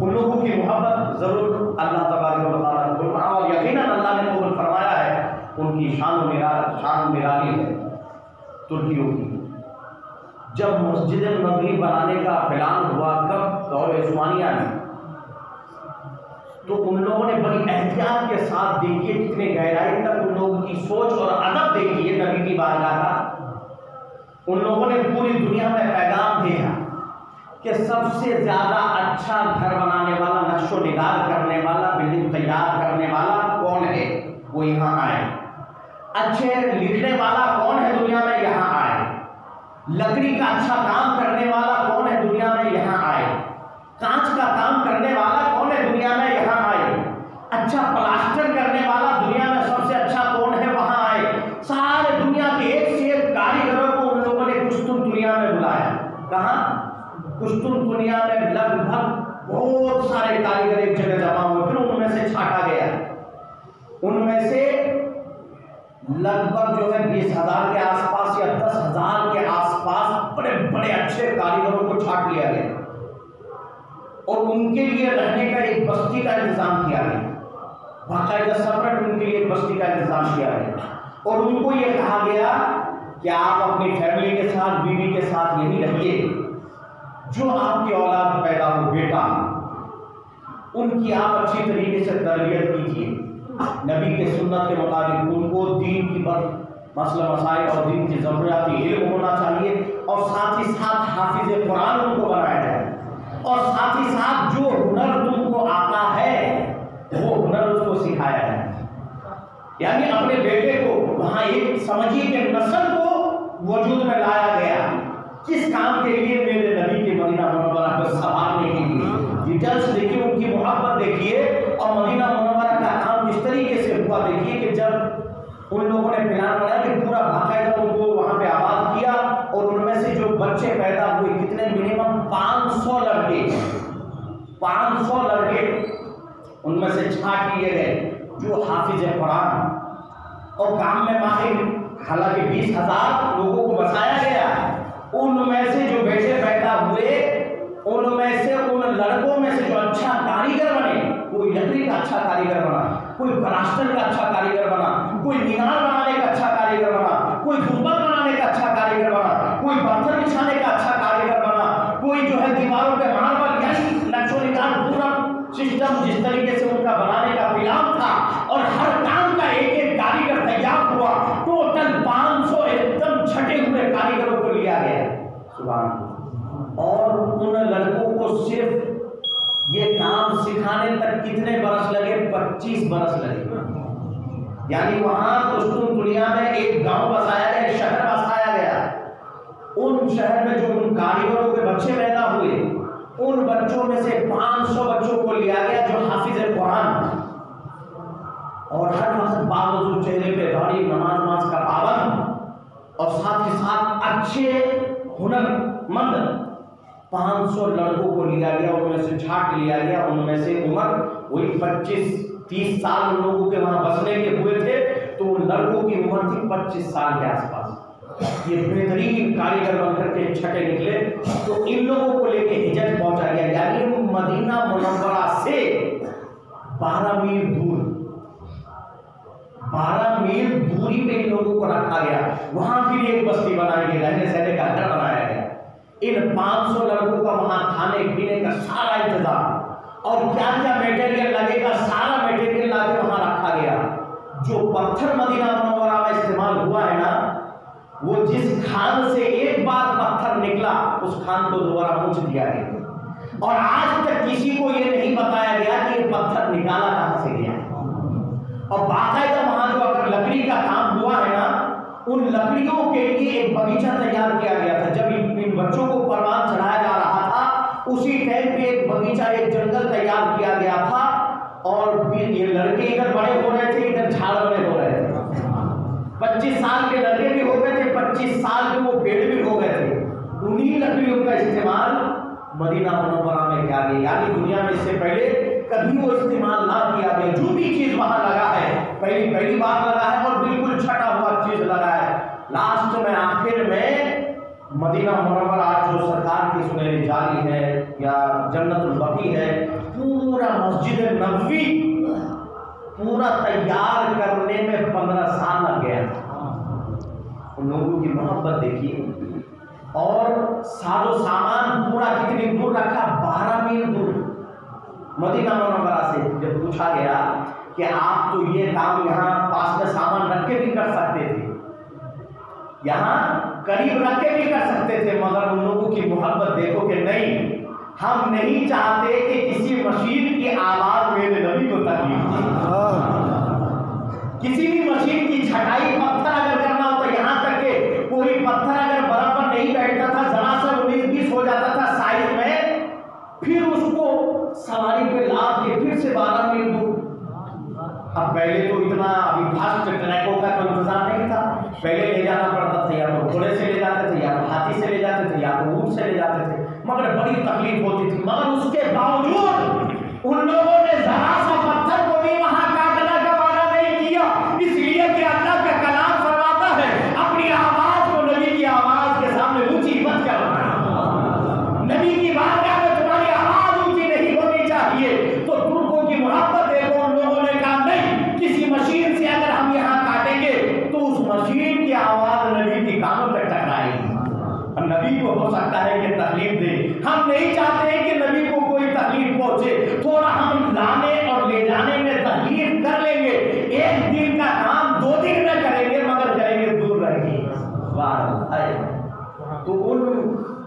ان لوگوں کی محبت ضرور اللہ تبارک و تعالیٰ نے قبول فرمایا، اور یقیناً اللہ نے قبول فرمایا ہے۔ ان کی شان نرالی ہے ترکیوں کی۔ جب مسجد نبوی بنانے کا اعلان ہوا، کب؟ دور عثمانیہ میں، تو ان لوگوں نے بڑی احتیاط کے ساتھ، دیکھیے کتنے گہرائی تک ان لوگوں کی سوچ اور ادب دیکھیے نبی کی بارگاہ کا۔ ان لوگوں نے پوری دنیا میں پیغام بھیجا کہ سب سے زیادہ اچھا گھر بنانے والا، نقش و نگار کرنے والا، بلڈنگ تیار کرنے والا کون ہے؟ وہ یہاں آئے۔ اچھے لکھنے والا کون ہے دنیا میں؟ یہاں آئے۔ لکڑی کا اچھا کام کرنے والا کون ہے دنیا میں؟ یہاں آئے۔ کانچ کا کام کرنے والا کون ہے دنیا میں؟ یہاں آئے۔ اچھا پلاسٹر کرنے والا دنیا میں سب سے اچھا کون ہے؟ وہاں آئے۔ سارے دنیا کے ایک سے ایک کاریگروں کو ان لوگوں نے قسطن دنیا میں بلایا۔ کہاں؟ قسطن دنیا میں لگ بھگ بہت سارے کاریگر ایک جگہ جمع ہوئے، پھر ان میں سے چھانٹا گیا۔ ان میں سے لگ بھگ جو ہے 20,000 کے آس پاس یا 10,000 کے آس پاس بڑے بڑے اچھے کاریگروں کو چھانٹ لیا گیا، اور ان کے لیے رہنے کا ایک بستی کا انتظام کیا گیا، باقاعدہ سپریٹ ان کے لیے ایک بستی کا انتظام کیا گیا، اور ان کو یہ کہا گیا کہ آپ اپنی فیملی کے ساتھ، بیوی کے ساتھ یہی رہیے، جو آپ کی اولاد پیدا ہو بیٹا، ان کی آپ اچھی طریقے سے تربیت کیجیے، نبی کے سنت کے مطابق ان کو دین کی مسئلہ مسائل اور دین کی ضروریاتی علم ہونا چاہیے، اور ساتھ ہی ساتھ حافظ قرآن ان کو بنایا جائے، اور ساتھ ہی ساتھ جو ہنر تم کو آتا ہے وہ ہنر اس کو سکھایا جائے۔ یعنی اپنے بیٹے کو وہاں ایک سمجھیے کہ نسل کو وجود میں لایا گیا، کس کام کے لیے؟ میرے نبی کے مدینہ منورہ کو سنبھالنے کے لیے۔ ڈیٹیلس دیکھیے، ان کی محبت دیکھیے، اور مدینہ منورہ کا کام کس طریقے سے ہوا دیکھیے کہ جب ان لوگوں نے پلان بنایا کہ پورا باقاعدہ ان کو وہاں پہ آباد کیا، اور ان میں سے جو بچے پیدا ہوئے کتنے؟ منیمم 500 لڑکے، 500 لڑکے ان میں سے چھانٹ لیے گئے جو حافظ قرآن اور کام میں ماہر۔ حالانکہ 20,000 لوگوں کو بسایا گیا، ان میں سے جو بیٹے پیدا ہوئے، ان میں سے ان لڑکوں میں سے جو اچھا کاریگر بنے، کوئی لکڑی کا اچھا کاریگر بنا، کوئی پلاسٹر کا اچھا کاریگر بنا، کوئی مینار بنانے کا اچھا کاریگر بنا، کوئی گنبد بنانے کا اچھا کاریگر بنا، کوئی پتھر بچھانے کا اچھا کاریگر بنا، کوئی جو ہے دیواروں پہ ماربل، یعنی نقش و نگار پورا سسٹم جس طریقے سے ان کا بنانے کا پلان تھا، اور ہر کام کا ایک ایک کاریگر تیار ہوا۔ ٹوٹل 500 ایک دم چھٹے ہوئے کاریگروں کو لیا گیا، سبحان اللہ۔ اور ان لڑکوں کو صرف یہ کام سکھانے تک کتنے برس لگے؟ 25 برس لگے۔ یعنی وہاں قسطن دنیا میں ایک گاؤں بسایا گیا، ایک شہر بسایا گیا، ان شہر میں جو ان کاریگروں کے بچے پیدا ہوئے، ان بچوں میں سے 500 بچوں کو لیا گیا جو حافظ قرآن، اور ہر وقت باوجود چہرے پہ داڑھی، نماز کا پابند، اور ساتھ ہی ساتھ اچھے ہنر مند 500 لڑکوں کو لیا گیا، ان میں سے چھانٹ لیا گیا، ان میں سے عمر وہی 25-30 سال ان لوگوں کے وہاں بسنے کے ہوئے تھے، تو ان لڑکوں کی عمر تھی 25 سال کے آس پاس۔ یہ بہترین کاریگر بن کر کے چھٹے نکلے، تو ان لوگوں کو لے کے حجاز پہنچا گیا، یعنی مدینہ منورہ سے 12 میل دور، 12 میل دوری پہ ان لوگوں کو رکھا گیا، وہاں پھر ایک بستی بنائی گئی، رہنے سہنے کا گھر بنایا گیا۔ ان 500 لڑکوں کا وہاں کھانے پینے کا سارا انتظام، اور کیا کیا میٹیریل لگے گا سارا میٹیریل لا کے وہاں رکھا گیا۔ جو پتھر مدینہ منورہ میں استعمال ہوا ہے نا، وہ جس کھان سے ایک بار پتھر نکلا، اس کھان کو دوبارہ پوچھ دیا گیا، اور آج تک کسی کو یہ نہیں بتایا گیا کہ یہ پتھر نکالا کہاں سے گیا۔ اور باقاعدہ وہاں جو اگر لکڑی کا کام ہوا ہے نا، ان لکڑیوں کے لیے ایک باغیچہ تیار کیا گیا تھا۔ جب ان بچوں کو پروان چڑھایا جا رہا تھا، اسی ٹائم پہ ایک باغیچہ، ایک جنگل تیار کیا گیا تھا، اور یہ لڑکے ادھر بڑے ہو رہے تھے، ادھر جھاڑ بڑے ہو رہے تھے۔ 25 سال کے لڑکے بھی ہو گئے تھے، 25 سال کے وہ پیڑ بھی ہو گئے تھے۔ انہی لکڑیوں کا استعمال مدینہ منورہ میں کیا گیا، یعنی دنیا میں اس سے پہلے کبھی وہ استعمال نہ کیا گیا۔ جو بھی چیز وہاں لگا ہے، پہلی بار لگا ہے، اور بالکل چھٹا ہوا چیز لگا ہے۔ لاسٹ میں آخر میں مدینہ منورہ آج جو سرکار کی سنہری جالی ہے یا جنت البقیع ہے، نبوی پورا تیار کرنے میں 15 سال لگ گیا تھا۔ ان لوگوں کی محبت دیکھیے، اور ساز و سامان پورا کتنی دور رکھا، 12 میل دور مدینہ منورہ سے۔ جب پوچھا گیا کہ آپ تو یہ کام یہاں پاس میں سامان رکھ کے بھی کر سکتے تھے، یہاں قریب رکھ کے بھی کر سکتے تھے، مگر ان لوگوں کی محبت دیکھو کہ نہیں، ہم نہیں چاہتے کہ کسی مشین کی آواز میرے نبی کو تکلیف دے۔ کسی بھی مشین کی چھٹائی پتھر اگر کرنا ہو تو یہاں تک کہ کوئی پتھر اگر برابر نہیں بیٹھتا تھا، ذرا سا 19-20 ہو جاتا تھا سائز میں، پھر اس کو سواری پہ لاد کے پھر سے 12 میل دور۔ اب پہلے تو اتنا ابھی فاسٹ ٹریکوں کا کوئی انتظام نہیں تھا، پہلے لے جانا پڑتا تھا، یا تو گھوڑے سے لے جاتے تھے، یا تو ہاتھی سے لے جاتے تھے، یا تو اونٹ سے لے جاتے تھے، مگر بڑی تکلیف ہوتی تھی۔ مگر اس کے باوجود ان لوگوں نے ذرا سا پتھر کو بھی وہاں کاٹنا کا وعدہ نہیں کیا، اس لیے کہ اللہ کا کلام فرماتا ہے اپنی آواز کو نبی کی آواز کے سامنے اونچی مت کرنا۔ نبی کی بارگاہ میں تمہاری آواز اونچی نہیں ہونی چاہیے۔ تو ترکوں کی محبت دیکھو، ان لوگوں نے کہا نہیں، کسی مشین سے اگر ہم یہاں کاٹیں گے تو اس مشین کی آواز نبی کی کانوں پہ ٹکرائے گی، نبی کو ہو سکتا ہے کہ تکلیف دے۔ ہم نہیں چاہتے کہ نبی کو کوئی تکلیف پہنچے، تھوڑا ہم لانے اور لے جانے میں تکلیف کر لیں گے، 1 دن کا کام 2 دن میں کریں گے، مگر کریں گے دور رہ کے۔ تو ان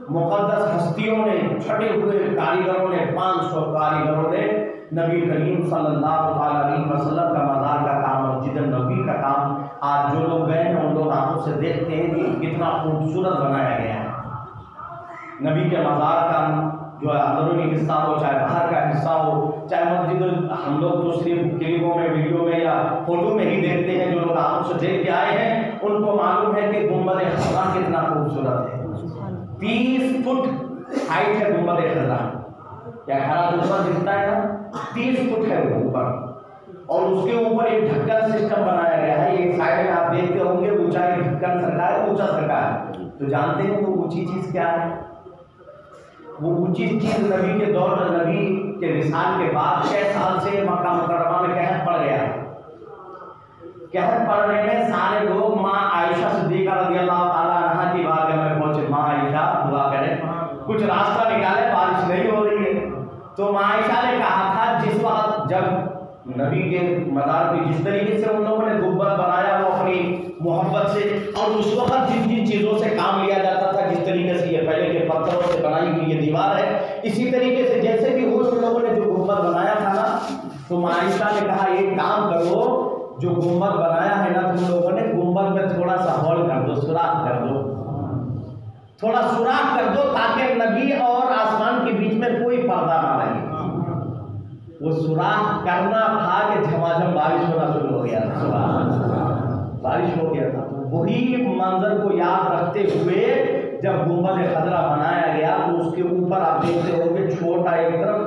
مقدس ہستیوں نے، چھٹے ہوئے کاریگروں نے، 500 کاریگروں نے نبی کریم صلی اللہ علیہ وسلم کا مزار کا کام، مسجد نبوی کا کام، آج جو لوگ گئے ہیں ان لوگ آنکھوں سے دیکھتے ہیں کہ کتنا خوبصورت بنایا گیا ہے۔ نبی کے مزار کا جو اندرونی حصہ ہو، چاہے باہر کا حصہ ہو، چاہے مسجد، ہم لوگ تو صرف کلپوں میں، ویڈیو میں یا فوٹو میں ہی دیکھتے ہیں، جو لوگ آنکھوں سے دیکھ کے آئے ہیں ان کو معلوم ہے کہ گنبد خضرا کتنا خوبصورت ہے۔ 30 فٹ ہائٹ ہے گنبد خضرا، یا کھڑا گنبد دکھتا ہے نا، 30 فٹ ہے وہ اوپر، اور اس کے اوپر ایک ڈھکن سسٹم بنایا گیا ہے۔ ایک سائڈ میں آپ دیکھتے ہوں گے اونچائی ڈھکن سرکا ہے، اونچا سرکا ہے، تو جانتے ہیں وہ اونچی چیز کیا ہے؟ وہ اونچی چیز نبی کے دور میں، نبی کے وصال کے بعد 6 سال سے مکہ مکرمہ میں قحط پڑ گیا۔ قحط پڑنے میں سارے لوگ ماں عائشہ صدیقہ رضی اللہ تعالیٰ عنہا کی بارگاہ میں پہنچے، ماں عائشہ دعا کریں، کچھ راستہ نکالے، بارش نہیں ہو رہی ہے۔ تو ماں عائشہ نے کہا تھا جس وقت جب نبی کے مزار پہ جس طریقے سے ان لوگوں نے گنبد بنایا وہ اپنی محبت سے، اور اس وقت جن جن چیزوں سے کام لیا جاتا تھا، جس طریقے سے یہ پہلے کے پتھروں سے بنائی ہوئی یہ دیوار ہے، اسی طریقے سے جیسے بھی ان لوگوں نے جو گنبد بنایا تھا نا، تو ماں عائشہ نے کہا ایک کام کرو، جو گنبد بنایا ہے نا تم لوگوں نے، گنبد میں تھوڑا سا ہول کر دو، سوراخ کر دو، تھوڑا سوراخ کر دو، تاکہ نبی اور آسمان کے بیچ میں کوئی پردہ نہ رہے۔ وہ سوراخ کرنا تھا کہ جھماجھم بارش ہونا شروع ہو گیا تھا، بارش ہو گیا تھا۔ تو وہی منظر کو یاد رکھتے ہوئے جب گنبد خضرا بنایا گیا تو اس کے اوپر آپ دیکھتے ہوں گے چھوٹا ایک طرف،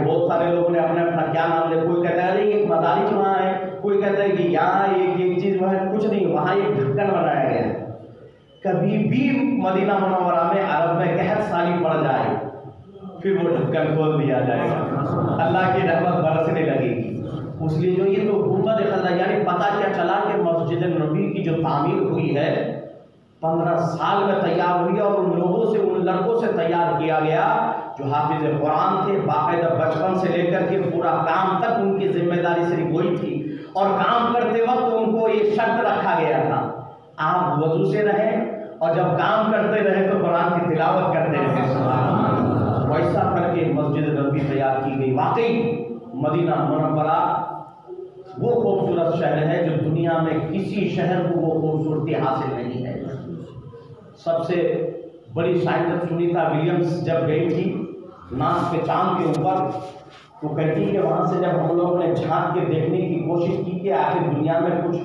بہت سارے لوگوں نے اپنے اپنا کیا نام دیا، کوئی کہتا ہے ایک مدارج وہاں ہے، کوئی کہتا ہے کہ یہاں ایک چیز وہاں ہے، کچھ نہیں، وہاں ایک ڈھکن بنایا گیا ہے۔ کبھی بھی مدینہ منورہ میں عرب میں قحط سالی پڑ جائے پھر وہ ڈھکن کھول دیا جائے گا، اللہ کی رحمت برسنے لگے گی۔ اس لیے جو یہ تو گنبد خضرا، یعنی پتہ کیا چلا کہ مسجد نبوی کی جو تعمیر ہوئی ہے 15 سال میں تیار ہوئی، اور ان لوگوں سے، ان لڑکوں سے تیار کیا گیا جو حافظ قرآن تھے، باقاعدہ بچپن سے لے کر کے پورا کام تک ان کی ذمہ داری صرف وہی تھی، اور کام کرتے وقت ان کو یہ شرط رکھا گیا تھا آپ وضو سے رہیں، اور جب کام کرتے رہے تو قرآن کی تلاوت کرتے رہے۔ ویسا کر کے مسجد نبوی تیار کی گئی۔ واقعی مدینہ منورہ وہ خوبصورت شہر ہے جو دنیا میں کسی شہر کو وہ خوبصورتی حاصل نہیں ہے۔ سب سے بڑی سائنٹسٹ سنیتا ولیمز جب گئی تھی ناس کے چاند کے اوپر، تو کہتی کہ وہاں سے جب ہم لوگوں نے جھانک کے دیکھنے کی کوشش کی کہ آخر دنیا میں کچھ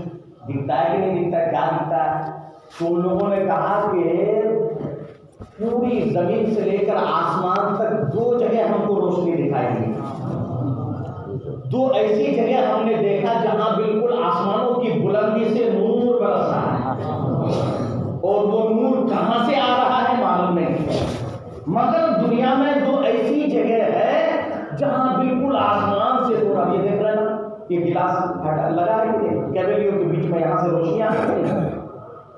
دکھتا ہے کہ نہیں دکھتا ہے، کیا دکھتا ہے، تو ان لوگوں نے کہا کہ پوری زمین سے لے کر آسمان تک 2 جگہ ہم کو روشنی دکھائی دی، 2 ایسی جگہ ہم نے دیکھا جہاں بالکل آسمانوں کی بلندی سے نور برس رہا ہے، اور وہ نور کہاں سے آ رہا ہے معلوم نہیں، مگر دنیا میں 2 ایسی جگہ ہے جہاں بالکل آسمان سے یہ گلاس لگا رہی تھے کیویلیوں کے بیچ میں، یہاں سے روشنی آ رہی ہے۔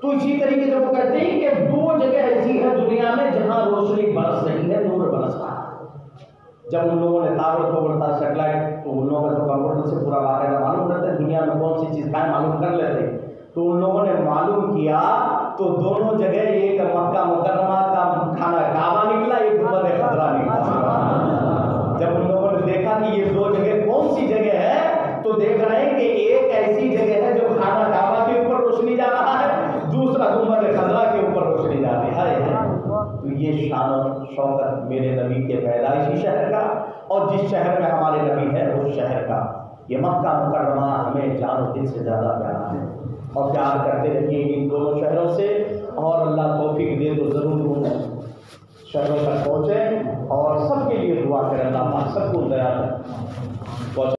تو اسی طریقے سے وہ کہتے ہیں کہ دو جگہ ایسی ہے دنیا میں جہاں روشنی برس رہی ہے، نور برس رہا ہے۔ جب ان لوگوں نے تاروں کو اڑتا سیٹلائٹ، تو ان لوگوں کو کمپیوٹر سے پورا واقعہ معلوم کرتے دنیا میں کون سی چیز کا معلوم کر لیتے، تو ان لوگوں نے معلوم کیا تو دونوں جگہ ایک مکہ مکرمہ کا خانہ کعبہ نکلا، ایک گنبد خضرا نکلا۔ جب ان لوگوں نے دیکھا کہ یہ دو جگہ کون سی جگہ ہے، تو دیکھ رہے ہیں کہ ایک ایسی جگہ ہے جو خانہ کعبہ کے اوپر روشنی جا رہا ہے، دوسرا گنبد خضرا کے اوپر روشنی جا رہی ہے۔ تو یہ شان و شوکت میرے نبی کے پیدائشی شہر کا، اور جس شہر میں ہمارے نبی ہے اس شہر کا۔ یہ مکہ مکرمہ ہمیں جان و دل سے زیادہ پیارا ہے، اور پیار کرتے رہیے ان دونوں شہروں سے، اور اللہ توفیق دے تو ضرور ان شہروں تک پہنچے، اور سب کے لیے دعا کریں اللہ پاک سب کو دیا ہے۔